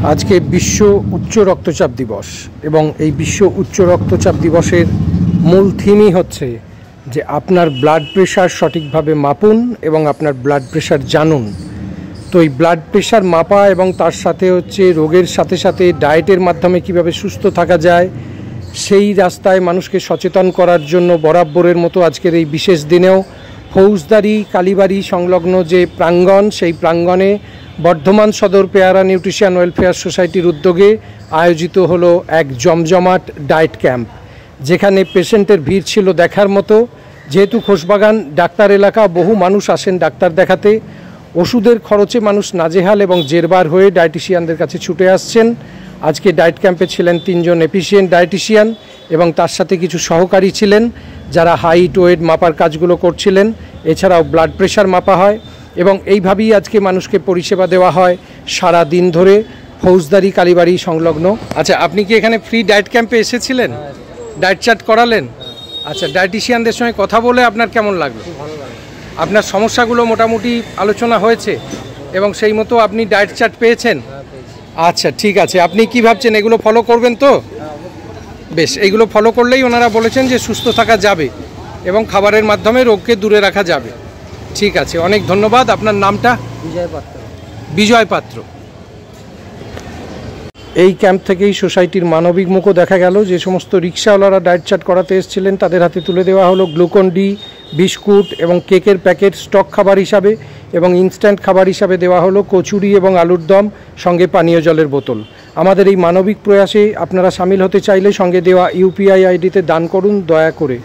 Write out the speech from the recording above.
आज के विश्व उच्च रक्तचाप दिवस एवं এই विश्व उच्च रक्तचाप दिवसेर मूल थीमই হচ্ছে যে আপনার ব্লাড প্রেশার সঠিকভাবে মাপুন এবং আপনার ব্লাড প্রেশার জানুন। তো এই ব্লাড প্রেশার মাপা এবং তার সাথে হচ্ছে রোগের সাথে সাথে ডায়েটের মাধ্যমে কিভাবে সুস্থ থাকা যায় সেই রাস্তায় মানুষকে সচেতন করার জন্য বরাবরের মতো আজকের এই বিশেষ দিনেও ফৌজদারি কালীবাড়ি সংলগ্ন যে প্রাঙ্গণ সেই প্রাঙ্গণে বর্ধমান সদর পেয়ারা নিউট্রিশন ওয়েলফেয়ার সোসাইটির উদ্যোগে আয়োজিত হলো এক জমজমাট ডায়েট ক্যাম্প, যেখানে পেশেন্টের ভিড় ছিল দেখার মতো। যেহেতু খোসবাগান ডাক্তার এলাকা, বহু মানুষ আসেন ডাক্তার দেখাতে, ওষুধের খরচে মানুষ নাজেহাল এবং জেরবার হয়ে ডায়েটিশিয়ানদের কাছে ছুটে আসছেন। আজকে ডায়েট ক্যাম্পে ছিলেন 3 জন এফিশিয়েন্ট ডায়েটিশিয়ান এবং তার সাথে কিছু সহকারী ছিলেন যারা হাইট ওয়েট মাপার কাজগুলো করছিলেন। এছাড়াও ব্লাড প্রেশার মাপা হয় এবং এইভাবেই আজকে মানুষকে পরিষেবা দেওয়া হয় সারা দিন ধরে ফৌজদারি কালীবাড়ি সংলগ্ন। আচ্ছা, আপনি কি এখানে ফ্রি ডায়েট ক্যাম্পে এসেছিলেন? ডায়েট চার্ট করালেন? আচ্ছা, ডায়েটিশিয়ানদের সঙ্গে কথা বলে আপনার কেমন লাগলো? আপনার সমস্যাগুলো মোটামুটি আলোচনা হয়েছে এবং সেই মতো আপনি ডায়েট চার্ট পেয়েছেন? আচ্ছা, ঠিক আছে। আপনি কি ভাবছেন, এগুলো ফলো করবেন তো? বেশ, এইগুলো ফলো করলেই ওনারা বলেছেন যে সুস্থ থাকা যাবে এবং খাবারের মাধ্যমে রোগকে দূরে রাখা যাবে। ঠিক আছে, অনেক ধন্যবাদ। আপনার নামটা? বিজয় পাত্র। এই ক্যাম্প থেকেই সোসাইটির মানবিক মুখও দেখা গেল। যে সমস্ত রিক্সাওয়ালারা ডায়েট চার্ট করাতে এসেছিলেন তাদের হাতে তুলে দেওয়া হলো গ্লুকন ডি, বিস্কুট এবং কেকের প্যাকেট স্টক খাবার হিসাবে, এবং ইনস্ট্যান্ট খাবার হিসাবে দেওয়া হলো কচুরি এবং আলুর দম, সঙ্গে পানীয় জলের বোতল। আমাদের এই মানবিক প্রয়াসে আপনারা সামিল হতে চাইলে সঙ্গে দেওয়া ইউপিআই আইডিতে দান করুন দয়া করে।